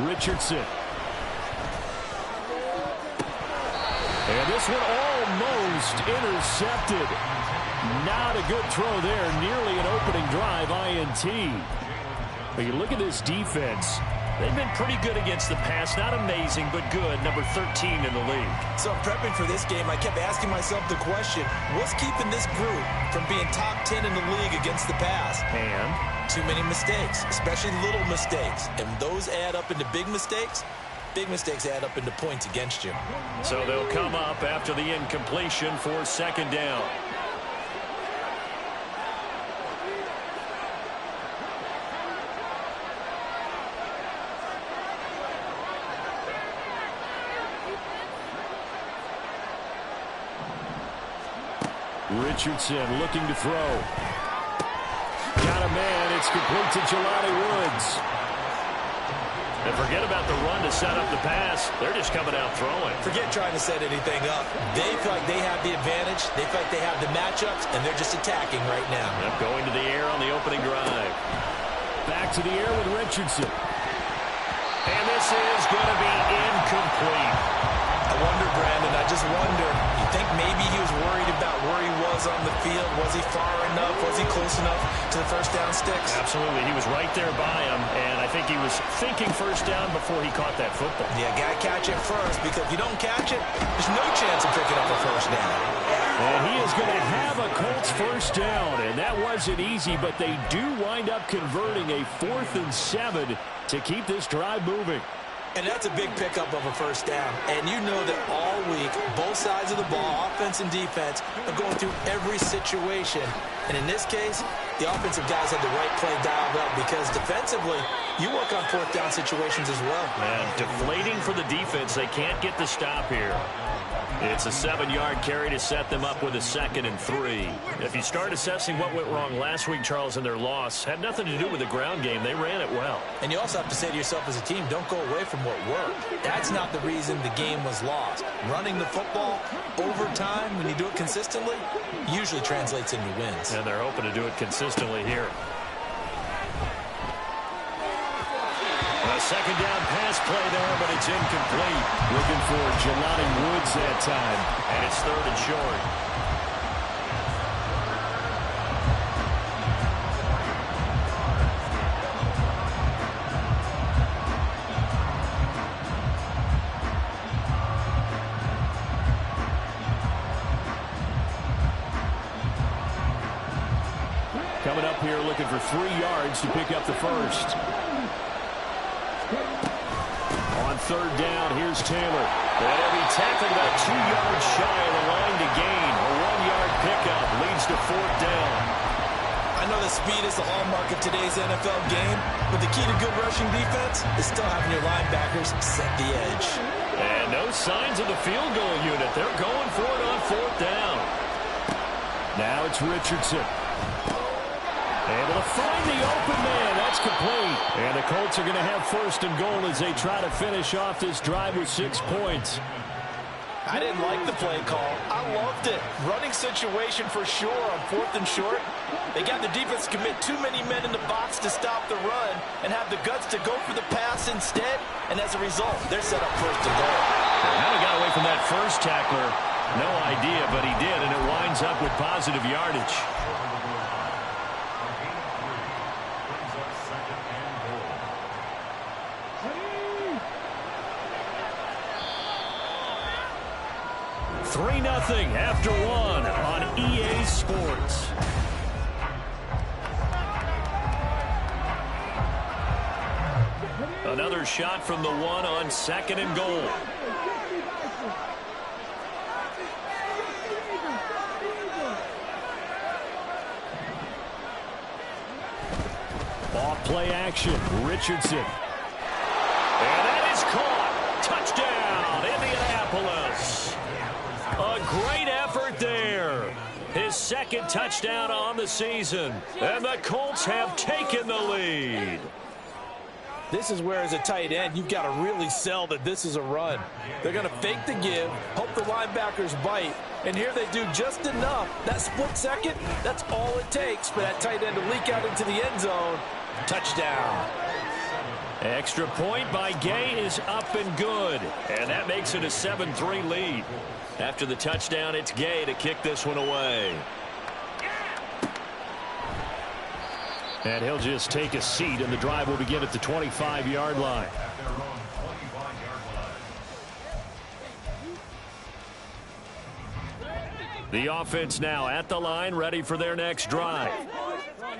Richardson. And this one almost intercepted. Not a good throw there. Nearly an opening drive INT. But you look at this defense. They've been pretty good against the pass. Not amazing, but good. Number 13 in the league. So prepping for this game, I kept asking myself the question, what's keeping this group from being top 10 in the league against the pass? And too many mistakes, especially little mistakes. And those add up into big mistakes. Big mistakes add up into points against you. So they'll come up after the incompletion for second down. Richardson looking to throw. Got a man. It's complete to Jelani Woods. And forget about the run to set up the pass. They're just coming out throwing. Forget trying to set anything up. They feel like they have the advantage. They feel like they have the matchups, and they're just attacking right now. Yep, going to the air on the opening drive. Back to the air with Richardson. And this is going to be incomplete. I wonder, Brandon, I just wonder, you think maybe he was worried about where he was on the field? Was he far enough? Was he close enough to the first down sticks? Absolutely. He was right there by him, and I think he was thinking first down before he caught that football. Yeah, got to catch it first, because if you don't catch it, there's no chance of picking up a first down. And he is going to have a Colts first down, and that wasn't easy, but they do wind up converting a 4th and 7 to keep this drive moving. And that's a big pickup of a first down. And you know that all week, both sides of the ball, offense and defense, are going through every situation. And in this case, the offensive guys had the right play dialed up, because defensively, you work on 4th down situations as well. And deflating for the defense. They can't get the stop here. It's a 7-yard carry to set them up with a 2nd and 3. If you start assessing what went wrong last week, Charles, in their loss, had nothing to do with the ground game. They ran it well. And you also have to say to yourself as a team, don't go away from what worked. That's not the reason the game was lost. Running the football over time, when you do it consistently, usually translates into wins. And they're hoping to do it consistently here. A second down pass play there, but it's incomplete. Looking for Jelani Woods that time. And it's 3rd and short. Coming up here looking for 3 yards to pick up the first. On 3rd down, here's Taylor. And he'll be tackled about 2 yards shy of the line to gain. A 1-yard pickup leads to 4th down. I know that speed is the hallmark of today's NFL game, but the key to good rushing defense is still having your linebackers set the edge. And no signs of the field goal unit. They're going for it on 4th down. Now it's Richardson. Able to find the open man. That's complete. And the Colts are going to have 1st and goal as they try to finish off this drive with 6 points. I didn't like the play call. I loved it. Running situation for sure on 4th and short. They got the defense to commit too many men in the box to stop the run and have the guts to go for the pass instead. And as a result, they're set up 1st and goal. How he got away from that first tackler, no idea, but he did, and it winds up with positive yardage. Three 0 after 1 on EA Sports. Another shot from the 1 on 2nd and goal. Off play action, Richardson. And that is caught. Touchdown, Indianapolis. A great effort there. His 2nd touchdown on the season. And the Colts have taken the lead. This is where, as a tight end, you've got to really sell that this is a run. They're going to fake the give, hope the linebackers bite, and here they do just enough. That split second, that's all it takes for that tight end to leak out into the end zone. Touchdown. Extra point by Gay is up and good. And that makes it a 7-3 lead. After the touchdown, it's Gay to kick this one away. And he'll just take a seat, and the drive will begin at the 25-yard line. The offense now at the line, ready for their next drive.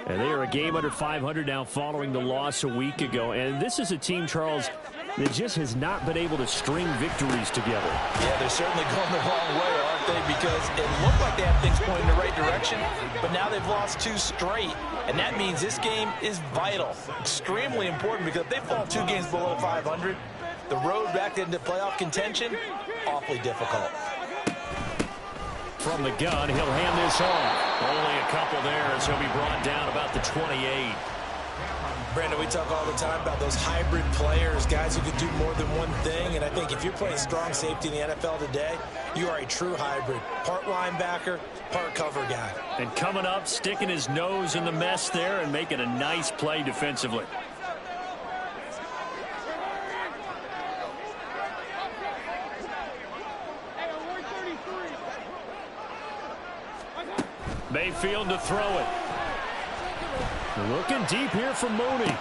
And they are a game under 500 now following the loss a week ago. And this is a team, Charles, that just has not been able to string victories together. Yeah, they're certainly going the wrong way, aren't they? Because it looked like they had things pointing in the right direction, but now they've lost 2 straight. And that means this game is vital, extremely important, because if they fall 2 games below 500, the road back into playoff contention, awfully difficult. From the gun, he'll hand this off. Only a couple there as he'll be brought down about the 28. Brandon, we talk all the time about those hybrid players, guys who can do more than one thing. And I think if you're playing strong safety in the NFL today, you are a true hybrid. Part linebacker, part cover guy. And coming up, sticking his nose in the mess there and making a nice play defensively. Mayfield to throw it. Looking deep here for Mooney. And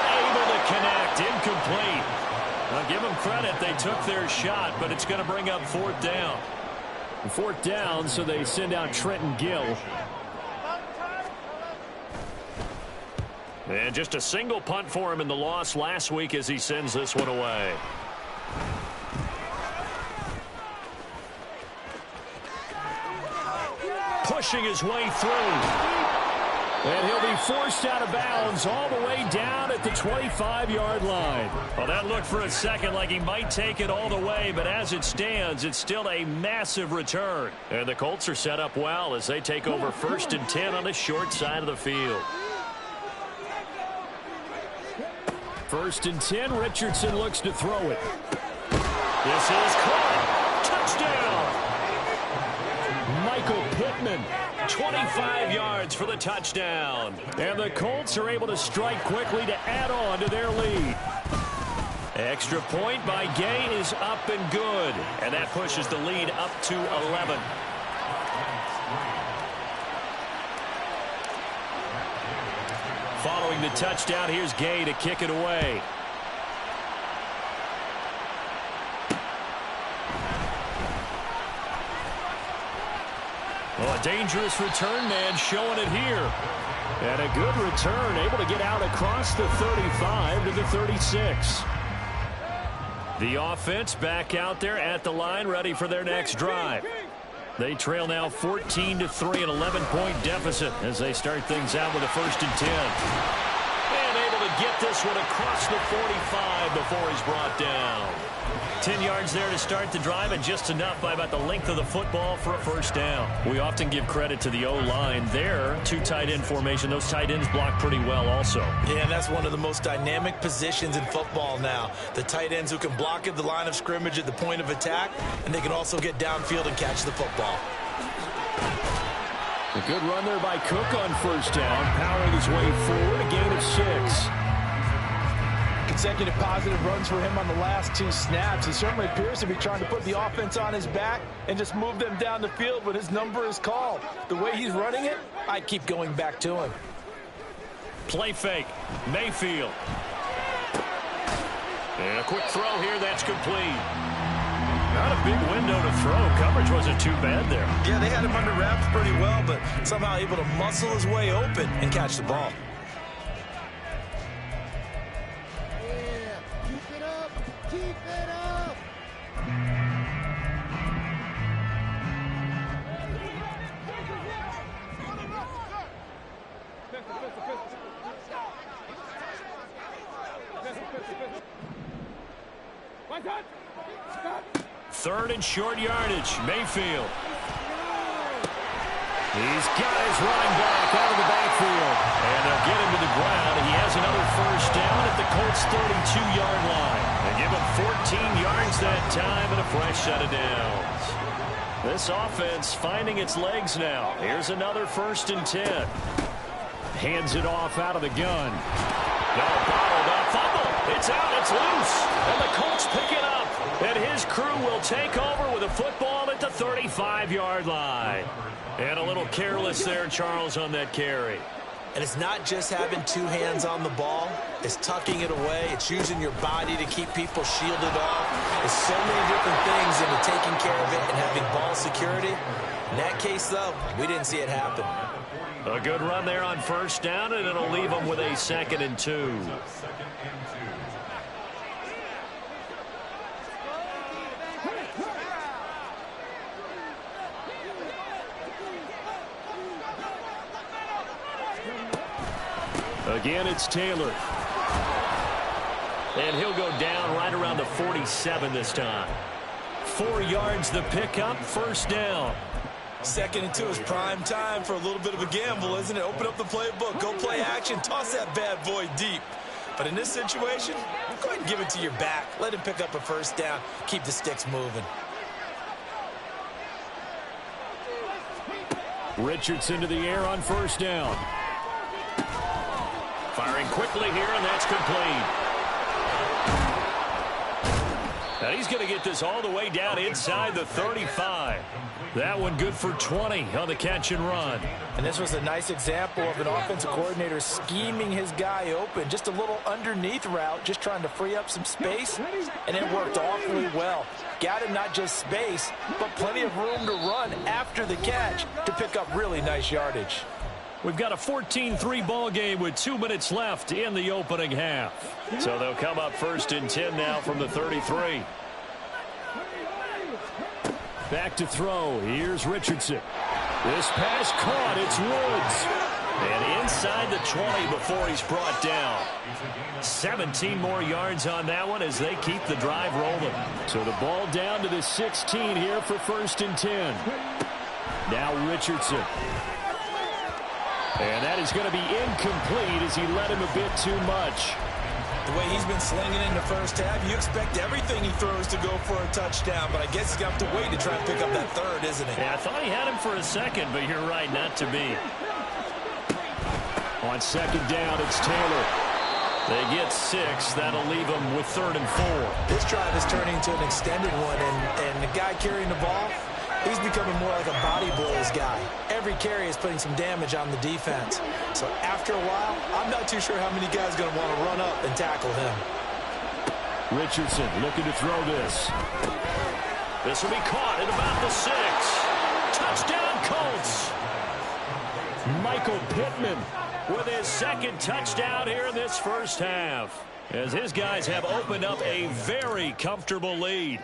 unable to connect. Incomplete. I'll give them credit. They took their shot, but it's going to bring up 4th down. 4th down, so they send out Trenton Gill. And just a single punt for him in the loss last week as he sends this one away. Pushing his way through. And he'll be forced out of bounds all the way down at the 25-yard line. Well, that looked for a second like he might take it all the way, but as it stands, it's still a massive return. And the Colts are set up well as they take over 1st and 10 on the short side of the field. 1st and 10, Richardson looks to throw it. This is caught. Touchdown. Michael Pittman. 25 yards for the touchdown. And the Colts are able to strike quickly to add on to their lead. Extra point by Gay is up and good. And that pushes the lead up to 11. Following the touchdown, here's Gay to kick it away. Well, a dangerous return man showing it here. And a good return, able to get out across the 35 to the 36. The offense back out there at the line, ready for their next drive. They trail now 14-3, an 11-point deficit as they start things out with a 1st and 10. And able to get this one across the 45 before he's brought down. 10 yards there to start the drive, and just enough by about the length of the football for a 1st down. We often give credit to the O-line there. 2 tight end formation. Those tight ends block pretty well also. Yeah, and that's one of the most dynamic positions in football now. The tight ends who can block at the line of scrimmage at the point of attack, and they can also get downfield and catch the football. A good run there by Cook on 1st down, powering his way forward, a gain of 6. Consecutive positive runs for him on the last 2 snaps. He certainly appears to be trying to put the offense on his back and just move them down the field when his number is called. The way he's running it, I keep going back to him. Play fake. Mayfield. And a quick throw here, that's complete. Not a big window to throw. Coverage wasn't too bad there. Yeah, they had him under wraps pretty well, but somehow able to muscle his way open and catch the ball. Third and short yardage. Mayfield. He's got his running back out of the backfield. And they'll get him to the ground. He has another 1st down at the Colts' 32-yard line. They give him 14 yards that time and a fresh set of downs. This offense finding its legs now. Here's another 1st and 10. Hands it off out of the gun. No, bottled up. Fumble. It's out. It's loose. And the Colts pick it up. And his crew will take over with a football at the 35-yard line. And a little careless there, Charles, on that carry. And it's not just having two hands on the ball. It's tucking it away. It's using your body to keep people shielded off. There's so many different things into taking care of it and having ball security. In that case, though, we didn't see it happen. A good run there on first down, and it'll leave them with a 2nd and 2. Again, it's Taylor. And he'll go down right around the 47 this time. 4 yards the pickup, first down. 2nd and 2 is prime time for a little bit of a gamble, isn't it? Open up the playbook, go play action, toss that bad boy deep. But in this situation, go ahead and give it to your back. Let him pick up a first down. Keep the sticks moving. Richardson to the air on first down. Firing quickly here, and that's complete. And he's going to get this all the way down inside the 35. That one good for 20 on the catch and run. And this was a nice example of an offensive coordinator scheming his guy open. Just a little underneath route, just trying to free up some space, and it worked awfully well. Got him not just space, but plenty of room to run after the catch to pick up really nice yardage. We've got a 14-3 ball game with 2 minutes left in the opening half. So they'll come up 1st and 10 now from the 33. Back to throw. Here's Richardson. This pass caught. It's Woods. And inside the 20 before he's brought down. 17 more yards on that one as they keep the drive rolling. So the ball down to the 16 here for 1st and 10. Now Richardson. And that is going to be incomplete as he led him a bit too much. The way he's been slinging in the first half, you expect everything he throws to go for a touchdown, but I guess he's going to have to wait to try and pick up that third, isn't he? Yeah, I thought he had him for a second, but you're right, not to be. On 2nd down, it's Taylor. They get 6. That'll leave them with 3rd and 4. This drive is turning into an extended one, and the guy carrying the ball, he's becoming more like a body blows guy. Every carry is putting some damage on the defense. So after a while, I'm not too sure how many guys are going to want to run up and tackle him. Richardson looking to throw this. This will be caught at about the 6. Touchdown, Colts. Michael Pittman with his 2nd touchdown here in this first half, as his guys have opened up a very comfortable lead.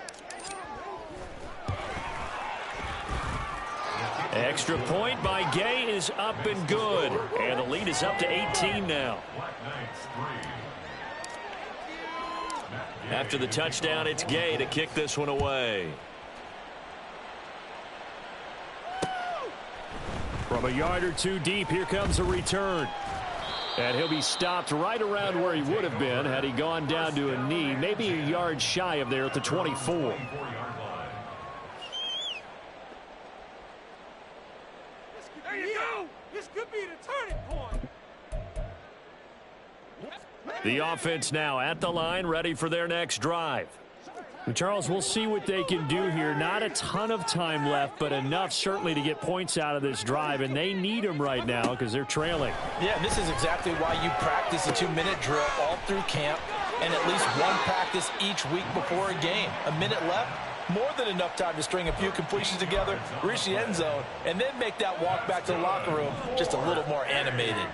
Extra point by Gay is up and good. And the lead is up to 18 now. After the touchdown, it's Gay to kick this one away. From a yard or 2 deep, here comes a return. And he'll be stopped right around where he would have been had he gone down to a knee, maybe a yard shy of there at the 24. The offense now at the line, ready for their next drive. Charles, we'll see what they can do here. Not a ton of time left, but enough certainly to get points out of this drive, and they need them right now because they're trailing. Yeah, this is exactly why you practice a 2-minute drill all through camp and at least one practice each week before a game. A minute left, more than enough time to string a few completions together, reach the end zone, and then make that walk back to the locker room just a little more animated.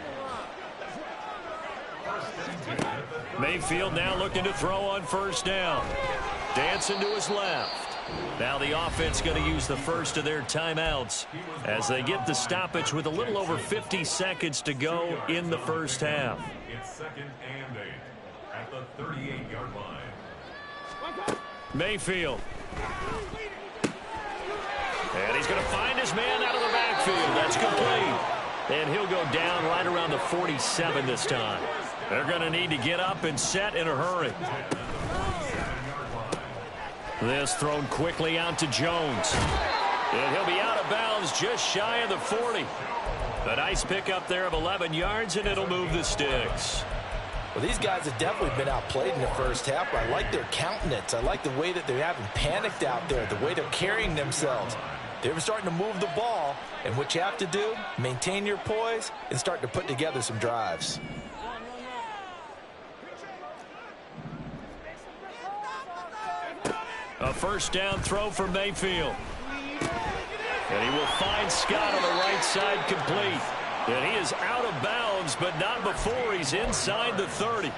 Mayfield now looking to throw on first down. Dancing to his left. Now the offense going to use the first of their timeouts as they get the stoppage with a little over 50 seconds to go in the first half. It's 2nd and 8 at the 38-yard line. Mayfield. And he's going to find his man out of the backfield. That's complete. And he'll go down right around the 47 this time. They're going to need to get up and set in a hurry. This thrown quickly out to Jones. And he'll be out of bounds just shy of the 40. A nice pickup there of 11 yards, and it'll move the sticks. Well, these guys have definitely been outplayed in the first half. I like their countenance. I like the way that they haven't panicked out there, the way they're carrying themselves. They're starting to move the ball, and what you have to do, maintain your poise and start to put together some drives. A first down throw for Mayfield. And he will find Scott on the right side complete. And he is out of bounds, but not before he's inside the 30.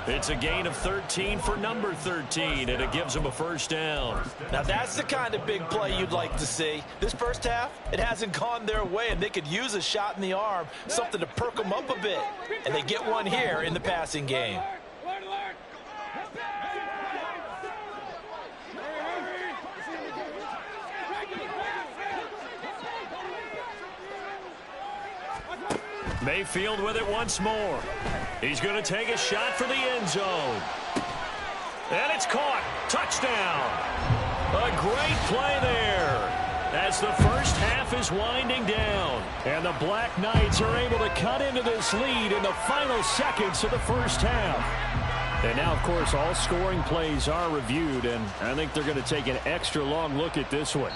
It's a gain of 13 for number 13, and it gives him a first down. Now that's the kind of big play you'd like to see. This first half, it hasn't gone their way, and they could use a shot in the arm, something to perk them up a bit. And they get one here in the passing game. Mayfield with it once more. He's going to take a shot for the end zone. And it's caught. Touchdown. A great play there as the first half is winding down. And the Black Knights are able to cut into this lead in the final seconds of the first half. And now, of course, all scoring plays are reviewed, and I think they're going to take an extra long look at this one.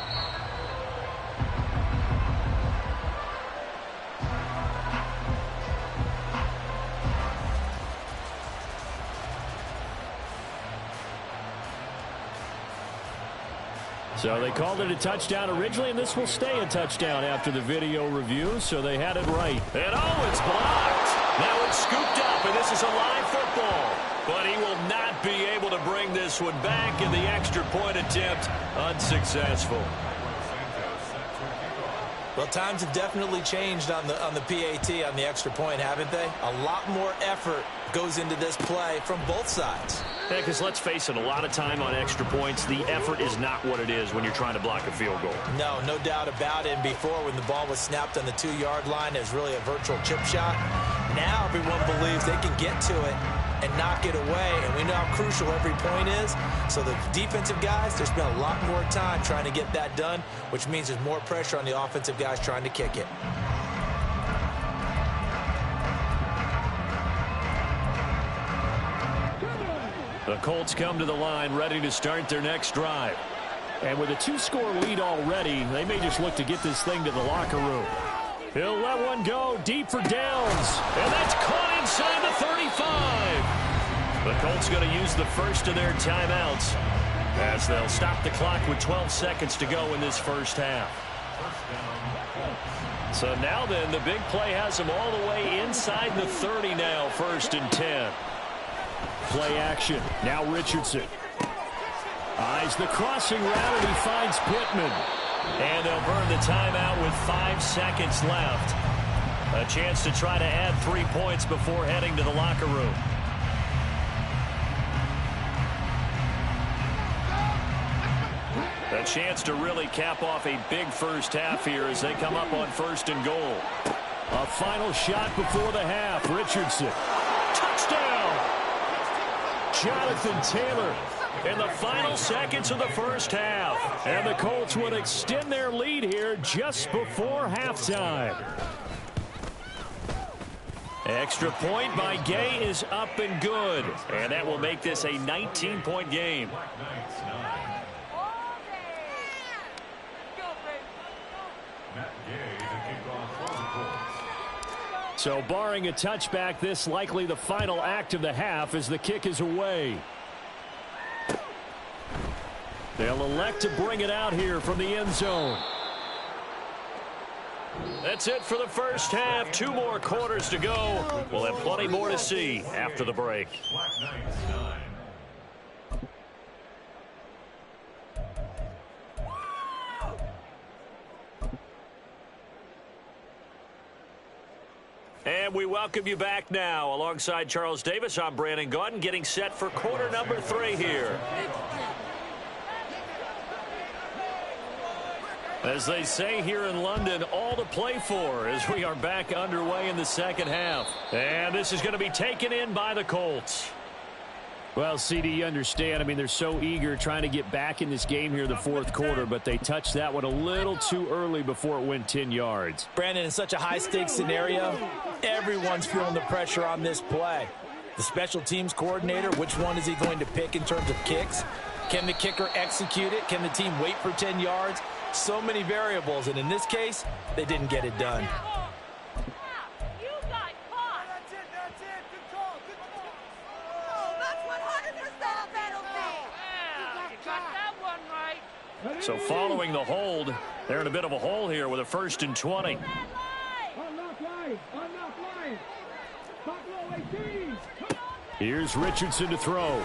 So they called it a touchdown originally, and this will stay a touchdown after the video review, so they had it right. And oh, it's blocked. Now it's scooped up, and this is a live football. But he will not be able to bring this one back, and the extra point attempt unsuccessful. Well, times have definitely changed on the PAT, on the extra point, haven't they? A lot more effort goes into this play from both sides. Yeah, because let's face it, a lot of time on extra points, the effort is not what it is when you're trying to block a field goal. No doubt about it. And before, when the ball was snapped on the 2-yard line, it was really a virtual chip shot. Now everyone believes they can get to it and knock it away, and we know how crucial every point is. So the defensive guys, there's been a lot more time trying to get that done, which means there's more pressure on the offensive guys trying to kick it. The Colts come to the line ready to start their next drive. And with a 2-score lead already, they may just look to get this thing to the locker room. He'll let one go deep for Downs. And that's caught inside the 35. The Colts going to use the first of their timeouts as they'll stop the clock with 12 seconds to go in this first half. So now then, the big play has them all the way inside the 30 now, 1st and 10. Play action. Now Richardson. Eyes the crossing route, and he finds Pittman. And they'll burn the timeout with 5 seconds left. A chance to try to add 3 points before heading to the locker room. A chance to really cap off a big first half here as they come up on 1st and goal. A final shot before the half. Richardson. Touchdown! Jonathan Taylor in the final seconds of the first half. And the Colts would extend their lead here just before halftime. Extra point by Gay is up and good. And that will make this a 19-point game. So barring a touchback, this likely the final act of the half as the kick is away. They'll elect to bring it out here from the end zone. That's it for the first half. 2 more quarters to go. We'll have plenty more to see after the break. And we welcome you back now. Alongside Charles Davis, I'm Brandon Gaudin, getting set for quarter number 3 here. As they say here in London, all to play for as we are back underway in the second half. And this is going to be taken in by the Colts. Well, CD, you understand. I mean, they're so eager trying to get back in this game here in the 4th quarter, but they touched that one a little too early before it went 10 yards. Brandon, in such a high-stakes scenario, everyone's feeling the pressure on this play. The special teams coordinator, which one is he going to pick in terms of kicks? Can the kicker execute it? Can the team wait for 10 yards? So many variables, and in this case, they didn't get it done. So following the hold, they're in a bit of a hole here with a 1st and 20. Here's Richardson to throw.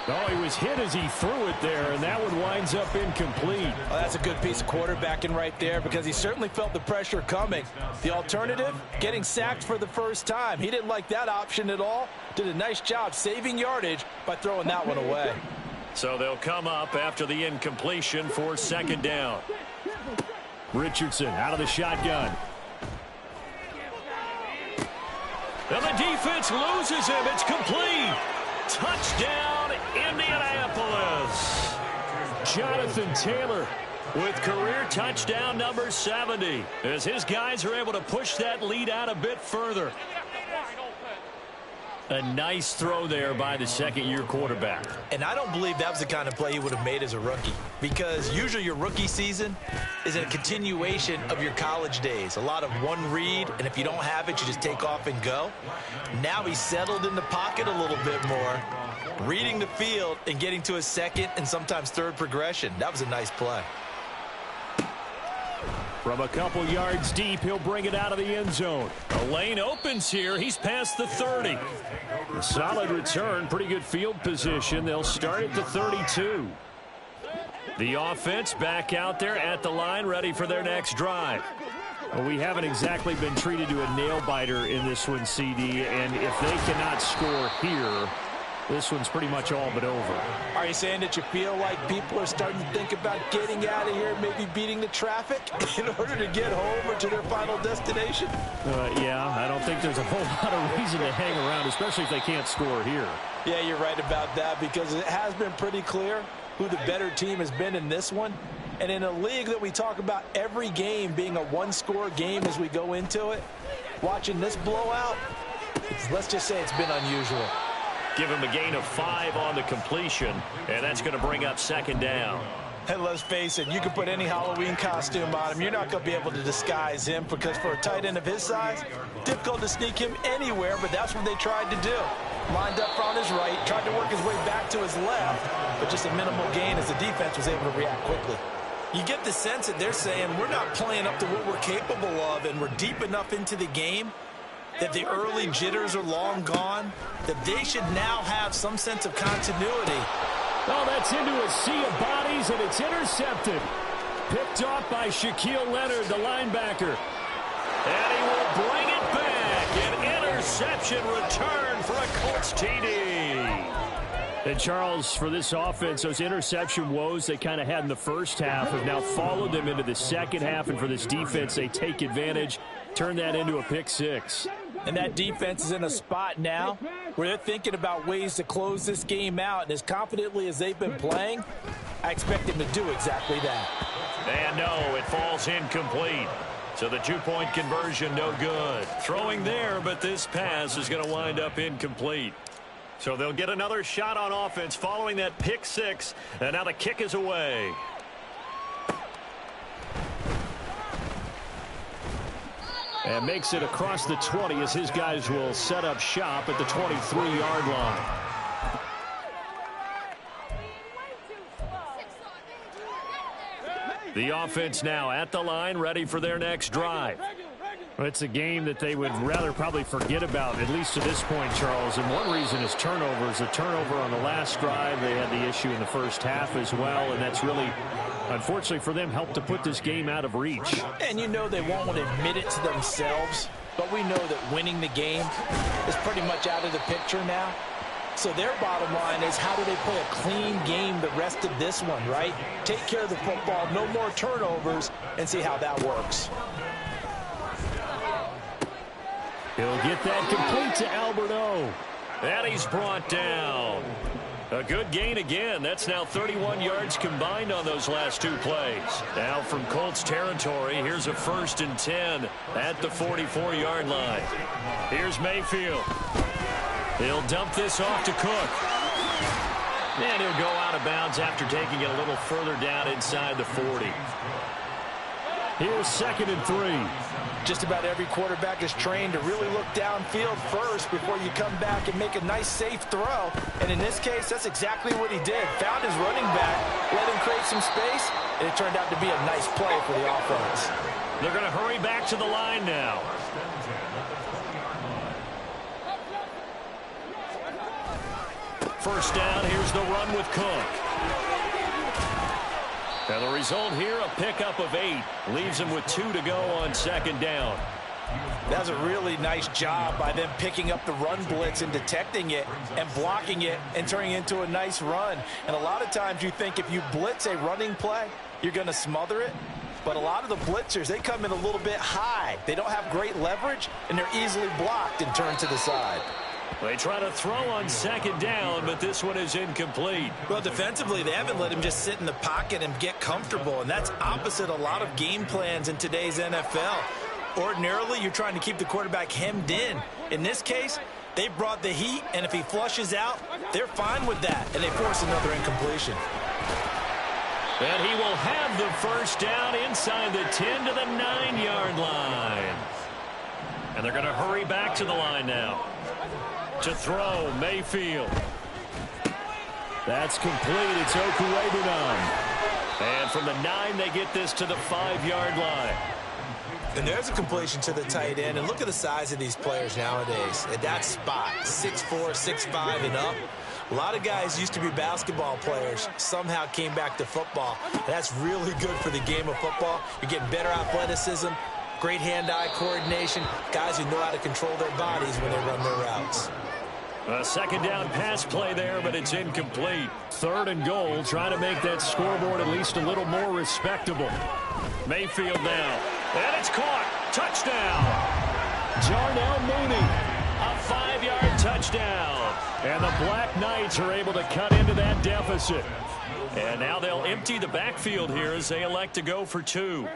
Oh, he was hit as he threw it there, and that one winds up incomplete. Well, that's a good piece of quarterbacking right there because he certainly felt the pressure coming. The alternative, getting sacked for the first time. He didn't like that option at all. Did a nice job saving yardage by throwing that one away. So they'll come up after the incompletion for 2nd down. Richardson out of the shotgun. And the defense loses him. It's complete. Touchdown, Indianapolis. Jonathan Taylor With career touchdown number 70, as his guys are able to push that lead out a bit further. A nice throw there by the second-year quarterback. And I don't believe that was the kind of play he would have made as a rookie, because usually your rookie season is a continuation of your college days. A lot of one read, and if you don't have it, you just take off and go. Now he's settled in the pocket a little bit more, reading the field and getting to a second and sometimes third progression. That was a nice play. From a couple yards deep, he'll bring it out of the end zone. A lane opens here. He's past the 30. A solid return, pretty good field position. They'll start at the 32. The offense back out there at the line, ready for their next drive. Well, we haven't exactly been treated to a nail-biter in this one, CD, and if they cannot score here, this one's pretty much all but over. Are you saying that you feel like people are starting to think about getting out of here, maybe beating the traffic in order to get home or to their final destination? Yeah, I don't think there's a whole lot of reason to hang around, especially if they can't score here. Yeah, you're right about that, because it has been pretty clear who the better team has been in this one. And in a league that we talk about every game being a one-score game as we go into it, watching this blowout, let's just say it's been unusual. Give him a gain of 5 on the completion, and that's going to bring up 2nd down. And let's face it, you can put any Halloween costume on him. You're not going to be able to disguise him, because for a tight end of his size, difficult to sneak him anywhere, but that's what they tried to do. Lined up on his right, tried to work his way back to his left, but just a minimal gain as the defense was able to react quickly. You get the sense that they're saying we're not playing up to what we're capable of, and we're deep enough into the game that the early jitters are long gone, that they should now have some sense of continuity. Oh, that's into a sea of bodies, and it's intercepted. Picked off by Shaquille Leonard, the linebacker. And he will bring it back. An interception return for a Colts TD. And Charles, for this offense, those interception woes they kind of had in the first half have now followed them into the second half, and for this defense, they take advantage, turn that into a pick 6. And that defense is in a spot now where they're thinking about ways to close this game out. And as confidently as they've been playing, I expect them to do exactly that. And no, it falls incomplete. So the 2-point conversion, no good. Throwing there, but this pass is going to wind up incomplete. So they'll get another shot on offense following that pick 6. And now the kick is away. And makes it across the 20 as his guys will set up shop at the 23-yard line. The offense now at the line, ready for their next drive. Well, it's a game that they would rather probably forget about, at least to this point, Charles. And one reason is turnovers. A turnover on the last drive. They had the issue in the first half as well, and that's really, unfortunately for them, helped to put this game out of reach. And you know they won't want to admit it to themselves, but we know that winning the game is pretty much out of the picture now. So their bottom line is, how do they play a clean game the rest of this one, right? Take care of the football, no more turnovers, and see how that works. He'll get that complete to Alberto. And he's brought down. A good gain again. That's now 31 yards combined on those last two plays. Now from Colts territory, here's a 1st and 10 at the 44-yard line. Here's Mayfield. He'll dump this off to Cook. And he'll go out of bounds after taking it a little further down inside the 40. Here's 2nd and 3. Just about every quarterback is trained to really look downfield first before you come back and make a nice, safe throw. And in this case, that's exactly what he did. Found his running back, let him create some space, and it turned out to be a nice play for the offense. They're going to hurry back to the line now. First down, here's the run with Cook. And the result here, a pickup of 8. Leaves him with 2 to go on 2nd down. That was a really nice job by them picking up the run blitz and detecting it and blocking it and turning it into a nice run. And a lot of times you think if you blitz a running play, you're going to smother it. But a lot of the blitzers, they come in a little bit high. They don't have great leverage, and they're easily blocked and turned to the side. They try to throw on 2nd down, but this one is incomplete. Well, defensively, they haven't let him just sit in the pocket and get comfortable, and that's opposite a lot of game plans in today's NFL. Ordinarily, you're trying to keep the quarterback hemmed in. In this case, they brought the heat, and if he flushes out, they're fine with that, and they force another incompletion. And he will have the first down inside the 10 to the 9-yard line. And they're going to hurry back to the line now. To throw, Mayfield. That's complete. It's Okurebunon. And from the 9, they get this to the 5-yard line. And there's a completion to the tight end. And look at the size of these players nowadays. At that spot, 6'4", 6'5", and up. A lot of guys used to be basketball players, somehow came back to football. And that's really good for the game of football. You're getting better athleticism, great hand-eye coordination, guys who know how to control their bodies when they run their routes. A 2nd down pass play there, but it's incomplete. 3rd and goal, trying to make that scoreboard at least a little more respectable. Mayfield now, and it's caught. Touchdown. Jarnell Mooney. A 5-yard touchdown. And the Black Knights are able to cut into that deficit. And now they'll empty the backfield here as they elect to go for 2.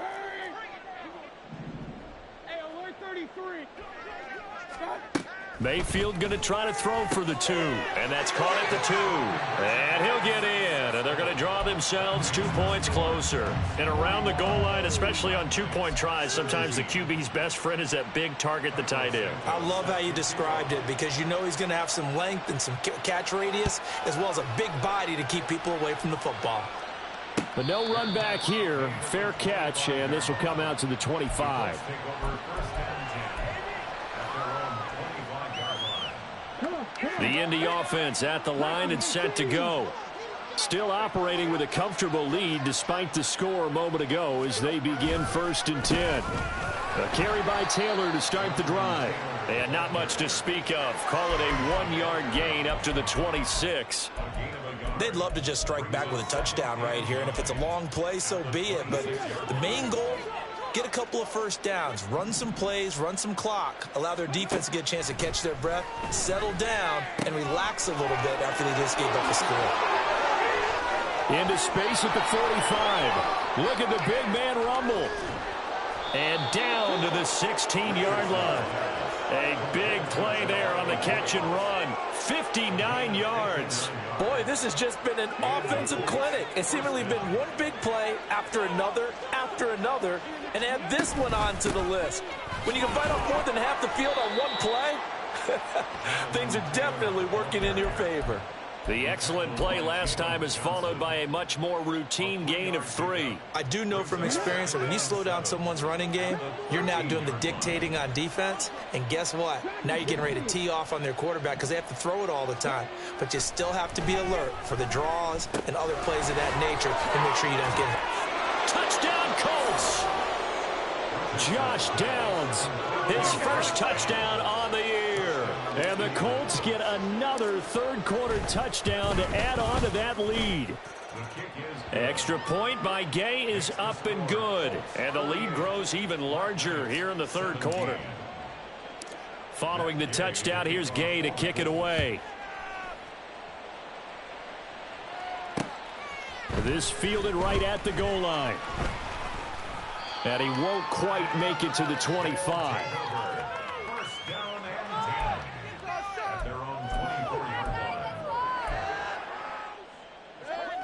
Mayfield going to try to throw for the 2. And that's caught at the 2. And he'll get in. And they're going to draw themselves 2 points closer. And around the goal line, especially on 2-point tries, sometimes the QB's best friend is that big target, the tight end. I love how you described it because you know he's going to have some length and some catch radius as well as a big body to keep people away from the football. But no run back here. Fair catch, and this will come out to the 25. The Indy offense at the line and set to go. Still operating with a comfortable lead despite the score a moment ago as they begin 1st and 10. A carry by Taylor to start the drive. And not much to speak of. Call it a 1-yard gain up to the 26. They'd love to just strike back with a touchdown right here, and if it's a long play, so be it. But the main goal, get a couple of first downs, run some plays, run some clock, allow their defense to get a chance to catch their breath, settle down, and relax a little bit after they just gave up a score. Into space at the 45. Look at the big man rumble. And down to the 16-yard line. A big play there on the catch and run. 59 yards. Boy, this has just been an offensive clinic. It's seemingly been one big play after another, and add this one onto the list. When you can bite off more than half the field on one play, things are definitely working in your favor. The excellent play last time is followed by a much more routine gain of 3. I do know from experience that when you slow down someone's running game, you're now doing the dictating on defense. And guess what? Now you're getting ready to tee off on their quarterback because they have to throw it all the time. But you still have to be alert for the draws and other plays of that nature and make sure you don't get hit. Touchdown, Colts! Josh Downs, his first touchdown on the year. And the Colts get another third-quarter touchdown to add on to that lead. Extra point by Gay is up and good. And the lead grows even larger here in the third quarter. Following the touchdown, here's Gay to kick it away. This fielded right at the goal line. And he won't quite make it to the 25. First down and 10 at their own 24-yard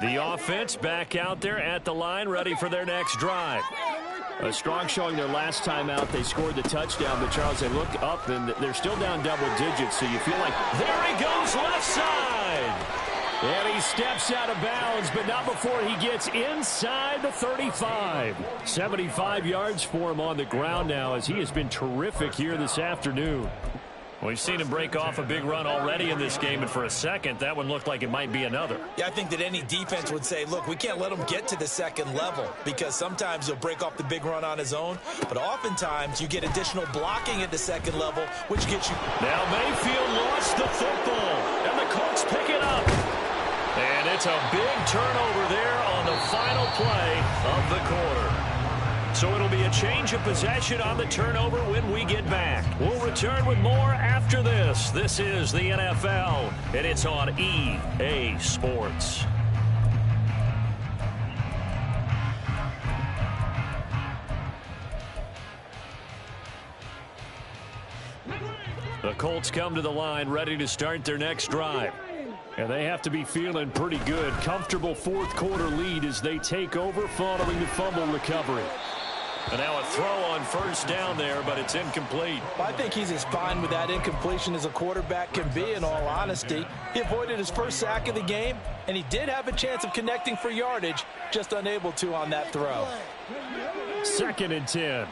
line. The offense back out there at the line, ready for their next drive. A strong showing their last time out. They scored the touchdown, but Charles, they look up and they're still down double digits, so you feel like There he goes, left side. and he steps out of bounds, but not before he gets inside the 35. 75 yards for him on the ground now, as he has been terrific here this afternoon. We've seen him break off a big run already in this game, and for a second, that one looked like it might be another. Yeah, I think that any defense would say, look, we can't let him get to the second level, because sometimes he'll break off the big run on his own, but oftentimes you get additional blocking at the second level, which gets you. Now Mayfield lost the football, and the Colts pick it up. And it's a big turnover there on the final play of the quarter. So it'll be a change of possession on the turnover when we get back. We'll return with more after this. This is the NFL, and it's on EA Sports. The Colts come to the line, ready to start their next drive. And they have to be feeling pretty good. Comfortable fourth quarter lead as they take over following the fumble recovery. And now a throw on first down there, but it's incomplete. I think he's as fine with that incompletion as a quarterback can be, in all honesty. He avoided his first sack of the game, and he did have a chance of connecting for yardage, just unable to on that throw. 2nd and 10.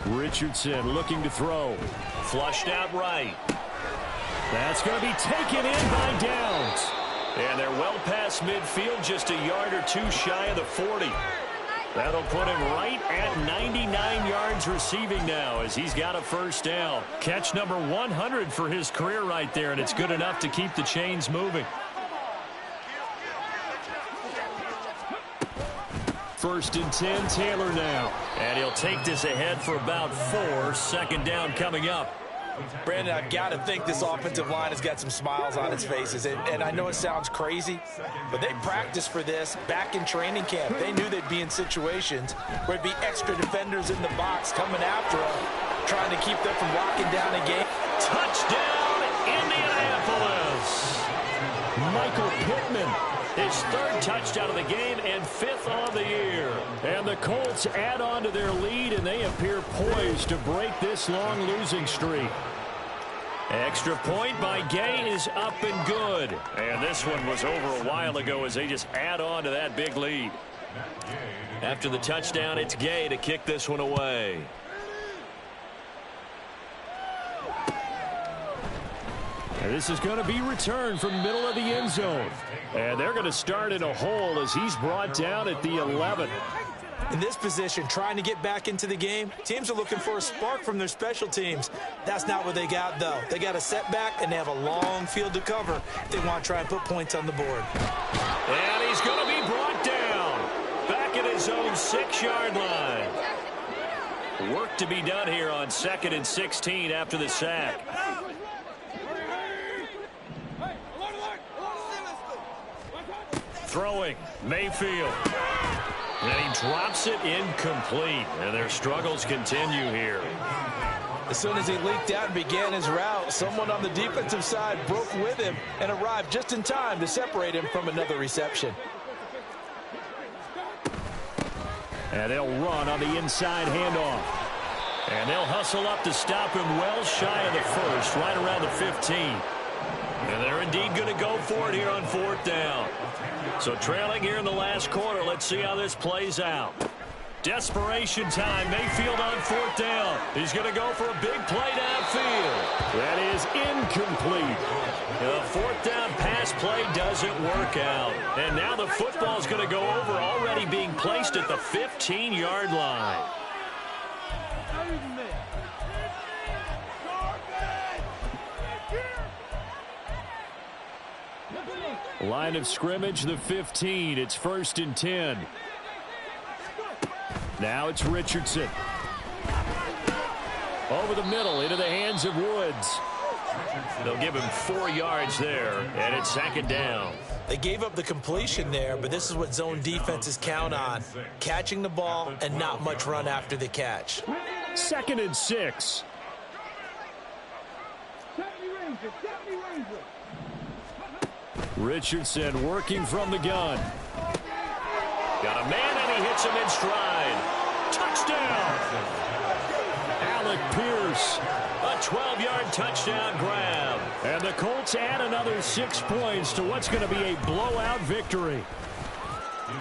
Richardson looking to throw. Flushed out right. That's going to be taken in by Downs. And they're well past midfield, just a yard or two shy of the 40. That'll put him right at 99 yards receiving now as he's got a first down. Catch number 100 for his career right there, and it's good enough to keep the chains moving. 1st and 10, Taylor now. And he'll take this ahead for about 4. 2nd down coming up. Brandon, I've got to think this offensive line has got some smiles on its faces. And I know it sounds crazy, but they practiced for this back in training camp. They knew they'd be in situations where there'd be extra defenders in the box coming after them, trying to keep them from locking down a game. Touchdown, Indianapolis! Michael Pittman. His 3rd touchdown of the game and 5th on the year. And the Colts add on to their lead, and they appear poised to break this long losing streak. Extra point by Gay is up and good. And this one was over a while ago as they just add on to that big lead. After the touchdown, it's Gay to kick this one away. And this is going to be returned from middle of the end zone. And they're going to start in a hole as he's brought down at the 11. In this position, trying to get back into the game, teams are looking for a spark from their special teams. That's not what they got, though. They got a setback, and they have a long field to cover if they want to try and put points on the board. And he's going to be brought down. Back at his own 6-yard line. Work to be done here on 2nd and 16 after the sack. Throwing, Mayfield. And he drops it incomplete. And their struggles continue here. As soon as he leaked out and began his route, someone on the defensive side broke with him and arrived just in time to separate him from another reception. And they'll run on the inside handoff. And they'll hustle up to stop him well shy of the 1st, right around the 15. And they're indeed going to go for it here on 4th down. So trailing here in the last quarter, let's see how this plays out. Desperation time. Mayfield on 4th down. He's going to go for a big play downfield. That is incomplete. The 4th down pass play doesn't work out. And now the football's going to go over, already being placed at the 15-yard line. Line of scrimmage, the 15. It's 1st and 10. Now it's Richardson. Over the middle, into the hands of Woods. They'll give him 4 yards there, and it's second down. They gave up the completion there, but this is what zone defenses count on. Catching the ball and not much run after the catch. 2nd and 6. Richardson working from the gun. Got a man, and he hits him in stride. Touchdown! Alec Pierce. A 12-yard touchdown grab. And the Colts add another 6 points to what's going to be a blowout victory.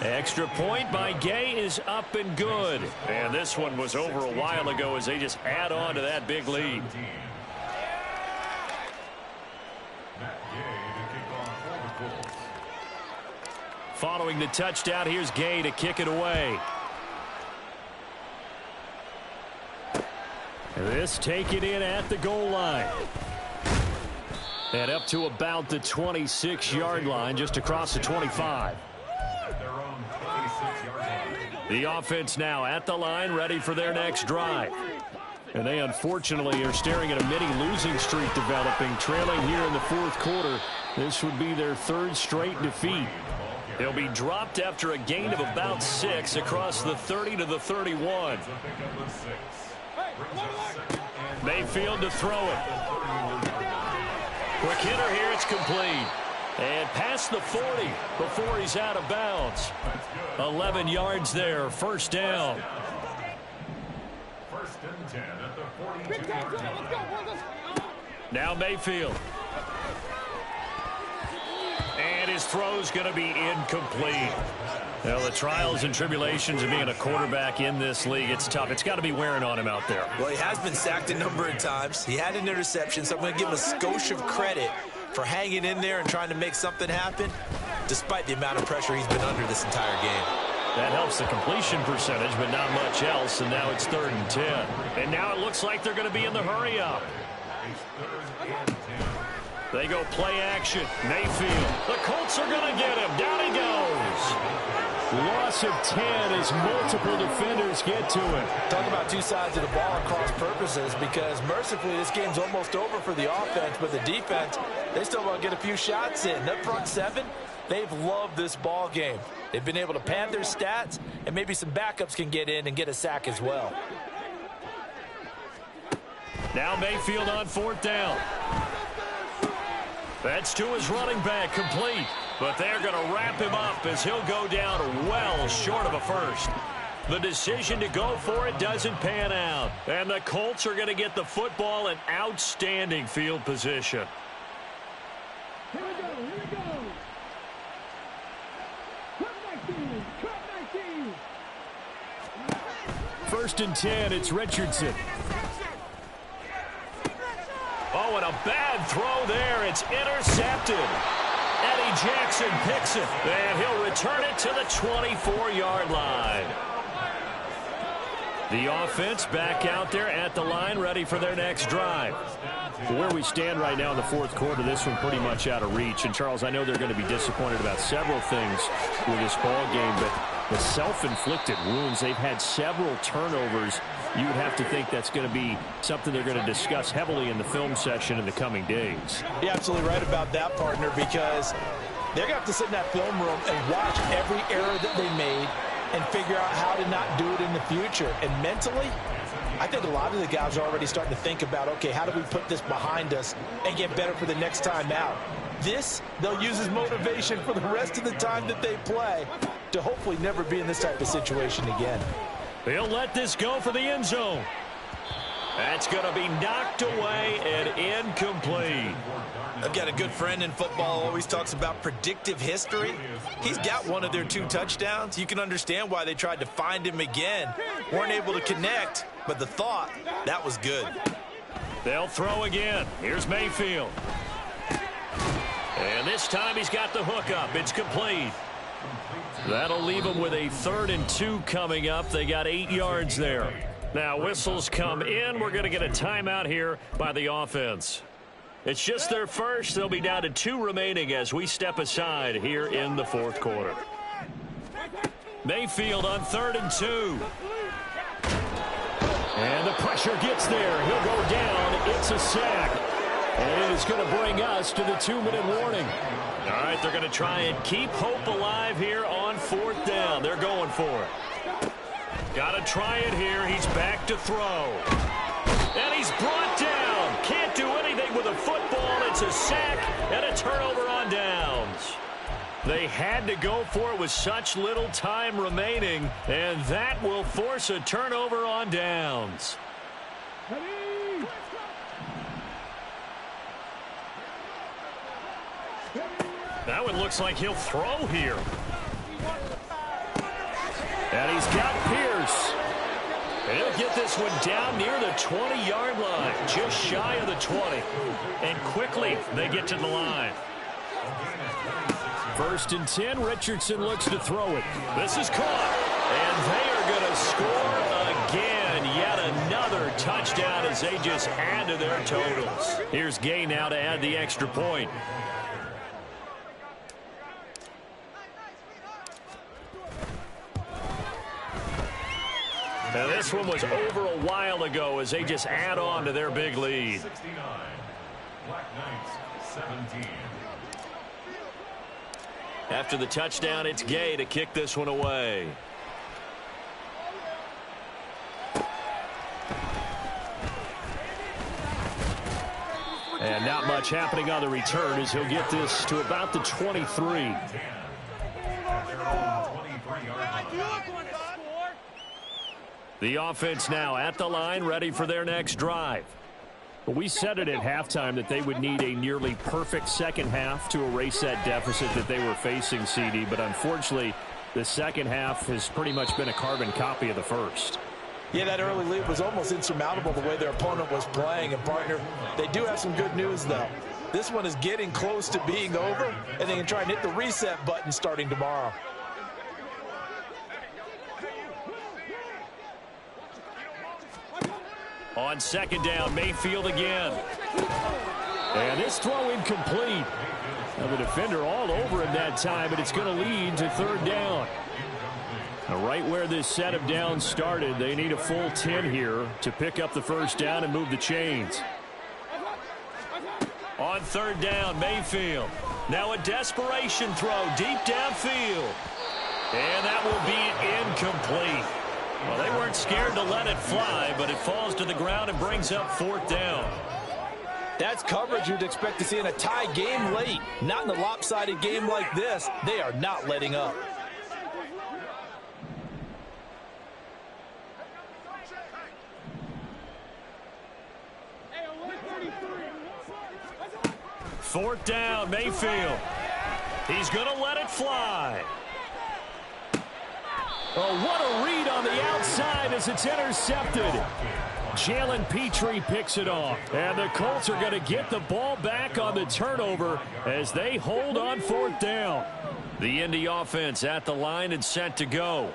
Extra point by Gay is up and good. And this one was over a while ago as they just add on to that big lead. Following the touchdown, here's Gay to kick it away. This taken in at the goal line. And up to about the 26-yard line, just across the 25. The offense now at the line, ready for their next drive. And they unfortunately are staring at a mini losing streak developing, trailing here in the 4th quarter. This would be their 3rd straight defeat. He'll be dropped after a gain of about 6 across the 30 to the 31. Mayfield to throw it. Quick hitter here, it's complete. And past the 40 before he's out of bounds. 11 yards there, first down. 1st and 10 at the 42-yard line. Now Mayfield. And his throw's going to be incomplete. Well, the trials and tribulations of being a quarterback in this league, it's tough. It's got to be wearing on him out there. Well, he has been sacked a number of times. He had an interception, so I'm going to give him a skosh of credit for hanging in there and trying to make something happen, despite the amount of pressure he's been under this entire game. That helps the completion percentage, but not much else, and now it's 3rd and 10. And now it looks like they're going to be in the hurry-up. They go play action. Mayfield. The Colts are going to get him. Down he goes. Loss of 10 as multiple defenders get to him. Talk about 2 sides of the ball at cross purposes, because mercifully this game's almost over for the offense, but the defense, they still want to get a few shots in. That front 7, they've loved this ball game. They've been able to pad their stats, and maybe some backups can get in and get a sack as well. Now Mayfield on 4th down. That's to his running back, complete. But they're going to wrap him up as he'll go down well short of a first. The decision to go for it doesn't pan out. And the Colts are going to get the football in outstanding field position. Here we go. Cut 19. 1st and 10, it's Richardson. Oh, and a bad throw there. It's intercepted. Eddie Jackson picks it, and he'll return it to the 24-yard line. The offense back out there at the line, ready for their next drive. Where we stand right now in the 4th quarter, this one pretty much out of reach. And, Charles, I know they're going to be disappointed about several things with this ball game, but the self-inflicted wounds, they've had several turnovers. You would have to think that's going to be something they're going to discuss heavily in the film session in the coming days. You're absolutely right about that, partner, because they're going to have to sit in that film room and watch every error that they made and figure out how to not do it in the future. And mentally, I think a lot of the guys are already starting to think about, okay, how do we put this behind us and get better for the next time out? This, they'll use as motivation for the rest of the time that they play to hopefully never be in this type of situation again. They'll let this go for the end zone. That's going to be knocked away and incomplete. I've got a good friend in football, always talks about predictive history. He's got one of their 2 touchdowns. You can understand why they tried to find him again. Weren't able to connect, but the thought, that was good. They'll throw again. Here's Mayfield. And this time he's got the hook up. It's complete. That'll leave them with a 3rd and 2 coming up. They got 8 yards there. Now whistles come in. We're going to get a timeout here by the offense. It's just their first. They'll be down to 2 remaining as we step aside here in the 4th quarter. Mayfield on 3rd and 2. And the pressure gets there. He'll go down. It's a sack. And it is going to bring us to the 2-minute warning. All right, they're going to try and keep hope alive here on 4th down. They're going for it. Got to try it here. He's back to throw. And he's brought down. Can't do anything with a football. It's a sack and a turnover on downs. They had to go for it with such little time remaining, and that will force a turnover on downs. That one looks like he'll throw here. And he's got Pierce. And he'll get this one down near the 20-yard line, just shy of the 20. And quickly, they get to the line. 1st and 10, Richardson looks to throw it. This is caught. And they are going to score again. Yet another touchdown as they just add to their totals. Here's Gay now to add the extra point. Now this one was over a while ago as they just add on to their big lead. 69. Black Knights 17. After the touchdown, it's Gay to kick this one away. And not much happening on the return as he'll get this to about the 23. The offense now at the line, ready for their next drive. But we said it at halftime that they would need a nearly perfect second half to erase that deficit that they were facing, CD. But unfortunately, the second half has pretty much been a carbon copy of the first. Yeah, that early lead was almost insurmountable the way their opponent was playing. And, partner, they do have some good news, though. This one is getting close to being over, and they can try and hit the reset button starting tomorrow. On 2nd down, Mayfield again. And this throw incomplete. Now the defender all over him that time, but it's going to lead to 3rd down. Now right where this set of downs started, they need a full 10 here to pick up the 1st down and move the chains. On 3rd down, Mayfield. Now a desperation throw deep downfield. And that will be incomplete. Well, they weren't scared to let it fly, but it falls to the ground and brings up 4th down. That's coverage you'd expect to see in a tie game late. Not in a lopsided game like this. They are not letting up. Fourth down, Mayfield. He's going to let it fly. Oh, what a read on the outside as it's intercepted. Jalen Petrie picks it off. And the Colts are going to get the ball back on the turnover as they hold on 4th down. The Indy offense at the line and set to go.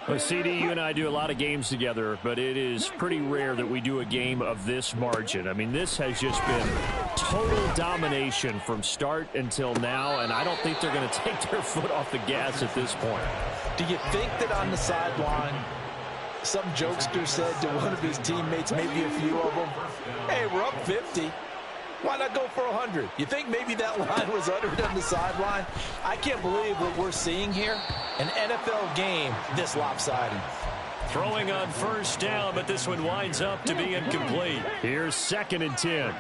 Well, CD, you and I do a lot of games together, but it is pretty rare that we do a game of this margin. I mean, this has just been total domination from start until now, and I don't think they're going to take their foot off the gas at this point. Do you think that on the sideline, some jokester said to one of his teammates, maybe a few of them, hey, we're up 50. Why not go for 100? You think maybe that line was uttered on the sideline? I can't believe what we're seeing here. An NFL game this lopsided. Throwing on 1st down, but this one winds up to be incomplete. Here's 2nd and 10.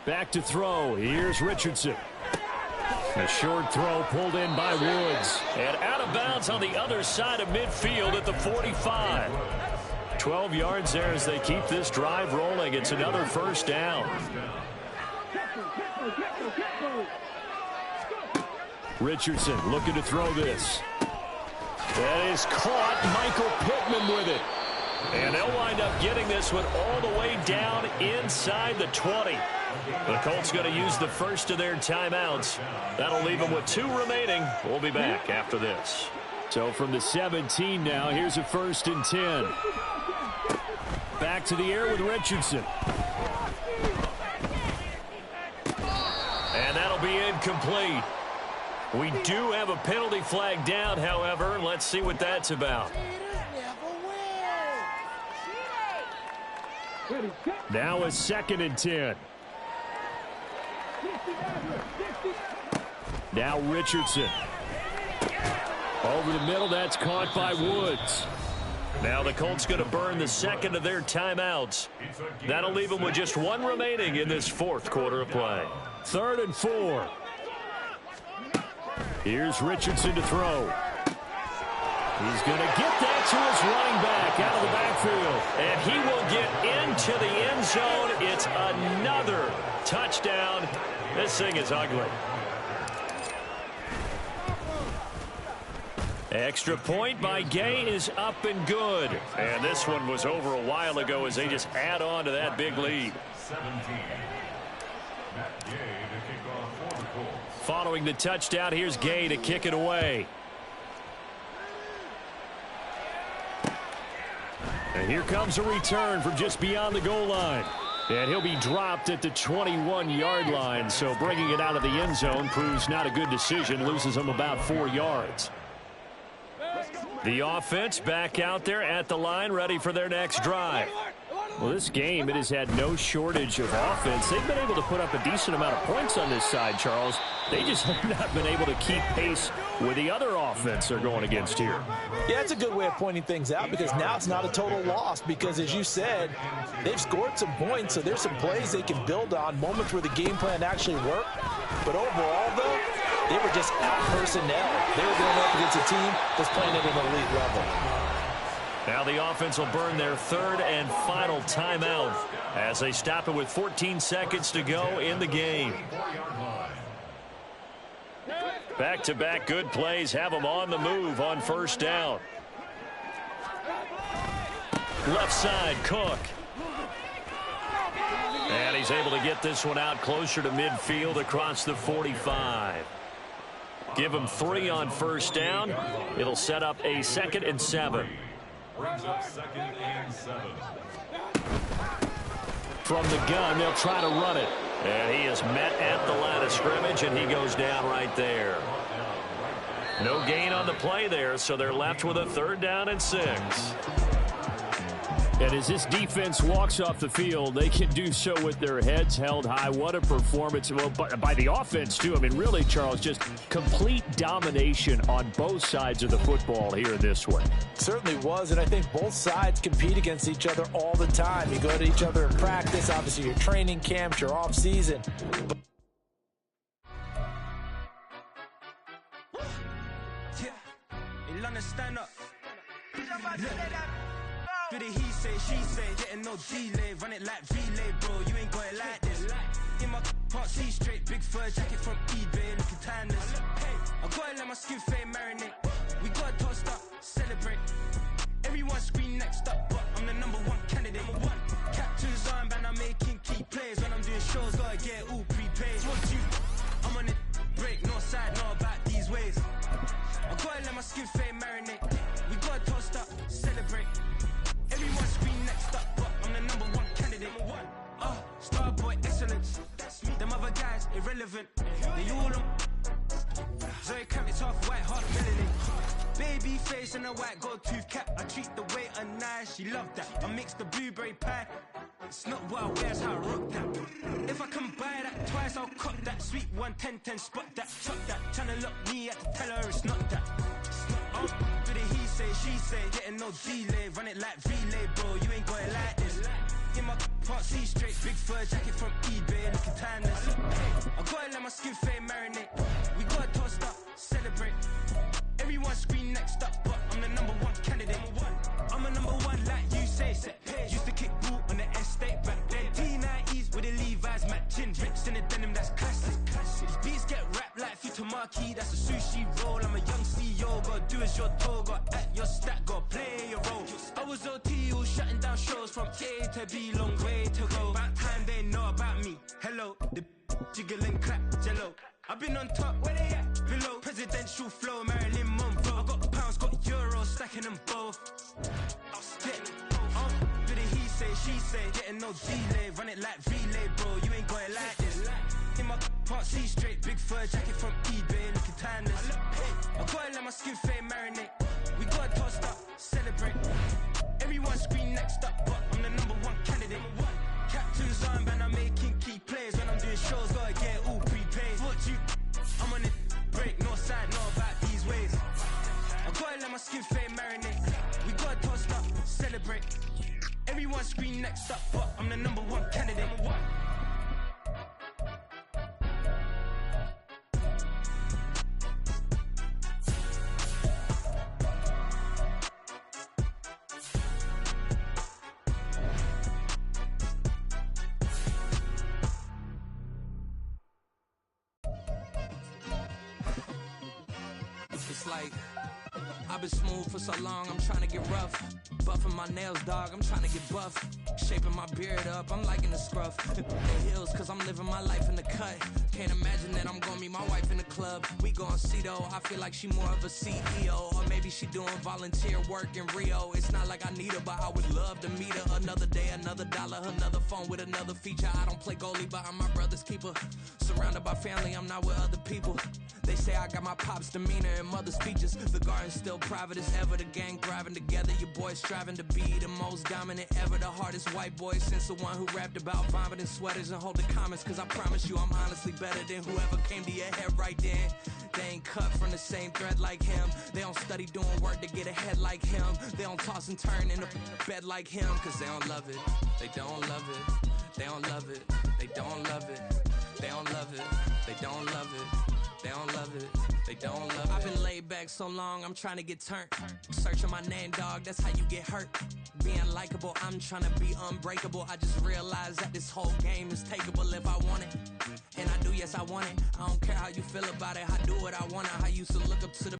Back to throw. Here's Richardson. A short throw pulled in by Woods. And out of bounds on the other side of midfield at the 45. 12 yards there as they keep this drive rolling. It's another 1st down. Richardson looking to throw this. That is caught. Michael Pittman with it. And they'll wind up getting this one all the way down inside the 20. The Colts going to use the first of their timeouts. That'll leave them with 2 remaining. We'll be back after this. So from the 17 now, here's a 1st and 10. Back to the air with Richardson. And that'll be incomplete. We do have a penalty flag down, however. Let's see what that's about. Ready, set. Now a 2nd and 10. 60, 60. Now Richardson. Over the middle, that's caught by Woods. Now the Colts going to burn the second of their timeouts. That'll leave them with just one remaining in this 4th quarter of play. 3rd and 4. Here's Richardson to throw. He's going to get that to his running back out of the backfield. And he will get into the end zone. It's another touchdown. This thing is ugly. Extra point by Gay is up and good. And this one was over a while ago as they just add on to that big lead. 17. Matt Gay to kick off for the Colts. Following the touchdown, here's Gay to kick it away. And here comes a return from just beyond the goal line. And he'll be dropped at the 21-yard line. So bringing it out of the end zone proves not a good decision. Loses him about 4 yards. The offense back out there at the line, ready for their next drive. Well, this game, it has had no shortage of offense. They've been able to put up a decent amount of points on this side, Charles. They just have not been able to keep pace with the other offense they're going against here. Yeah, it's a good way of pointing things out because now it's not a total loss because, as you said, they've scored some points, so there's some plays they can build on, moments where the game plan actually worked. But overall, though, they were just out personnel. They were going up against a team that's playing at an elite level. Now the offense will burn their 3rd and final timeout as they stop it with 14 seconds to go in the game. Back-to-back good plays have them on the move on 1st down. Left side, Cook. And he's able to get this one out closer to midfield across the 45. Give him 3 on 1st down. It'll set up a 2nd and 7. Brings up 2nd and 7. From the gun, they'll try to run it. And he is met at the line of scrimmage, and he goes down right there. No gain on the play there, so they're left with a 3rd down and 6. And as this defense walks off the field, they can do so with their heads held high. What a performance by the offense, too. I mean, really, Charles, just complete domination on both sides of the football here in this one. Certainly was, and I think both sides compete against each other all the time. You go to each other in practice, obviously your training camps, your off-season. Stand up. Do the he say, she say, getting no delay, run it like relay, bro, you ain't got it like this. In my can't see straight, big fur jacket from eBay, looking timeless. I gotta let my skin fade marinate. We gotta toast up, celebrate. Everyone scream next up, but I'm the #1 candidate. Captain's armband, I'm making key plays. When I'm doing shows, gotta get all prepaid. What's you? I'm on it, break, no side, no about these ways. I gotta let my skin fade marinate. We gotta toast up, celebrate. Everyone scream next up, but I'm the #1 candidate. Starboy excellence. Them other guys irrelevant. They all on. Zoe Camp, it's half white, half melanin. Baby face and a white gold tooth cap. I treat the waiter nice, she love that. I mix the blueberry pie. It's not what I wear, it's how I rock that. If I can buy that twice, I'll cop that. Sweet 110, spot that, chop that. Tryna lock me, I have to tell her it's not that. Do the he say, she say, getting no delay. Run it like relay, bro, you ain't got it like this. In my can't see straight, big fur jacket from eBay, looking timeless. I gotta let my skin fade marinate. We gotta toast up, celebrate. Everyone scream next up, but I'm the #1 candidate. I'm a #1 like you say. Used to kick ball on the estate back then. T90s with the Levi's matching. Rips in the denim, that's classic. These beats get wrapped like Futamaki, that's a sushi roll. I'm a young CEO, gotta do as you're told. Gotta act your stat, gotta play your role. I was OT, all shutting down shows from A to B, long way to go. About time they know about me. Hello, the jiggle and clap, jello. I've been on top, where they at? Below, presidential flow, Marilyn Monroe. I got pounds, got euros, stacking them both. I'll spit. Do the he say, she say, getting no delay. Run it like relay, bro, you ain't got it like this. In my can't see straight, big fur jacket from eBay, looking timeless. I gotta let my skin fade marinate. We gotta toast up, celebrate. Everyone scream next up, but I'm the #1 candidate. gotta let my skin fade marinate. We gotta toast up, celebrate. Everyone scream next up, but I'm the #1 candidate. It's like I've been smooth for so long, I'm trying to get rough. Buffing my nails, dog, I'm trying to get buff. Shaping my beard up, I'm liking the scruff. The heels, cause I'm living my life in the cut. Can't imagine that I'm gonna meet my wife in the club. We gon' see though, I feel like she more of a CEO. Or maybe she doing volunteer work in Rio. It's not like I need her, but I would love to meet her. Another day, another dollar, another phone with another feature. I don't play goalie, but I'm my brother's keeper. Surrounded by family, I'm not with other people. They say I got my pop's demeanor and mother's features. The garden's still private as ever. The gang thriving together. Your boys striving to be the most dominant ever. The hardest white boy since the one who rapped about vomiting sweaters and hold the comments. Cause I promise you I'm honestly better than whoever came to your head right then. They ain't cut from the same thread like him. They don't study doing work to get ahead like him. They don't toss and turn in the bed like him. Cause they don't love it. They don't love it. They don't love it. They don't love it. They don't love it. They don't love it. They don't love it, they don't love it. I've been laid back so long, I'm trying to get turned. Searching my name, dog, that's how you get hurt. Being likable, I'm trying to be unbreakable. I just realized that this whole game is takeable if I want it. And I do, yes, I want it. I don't care how you feel about it, I do what I want it. I used to look up to the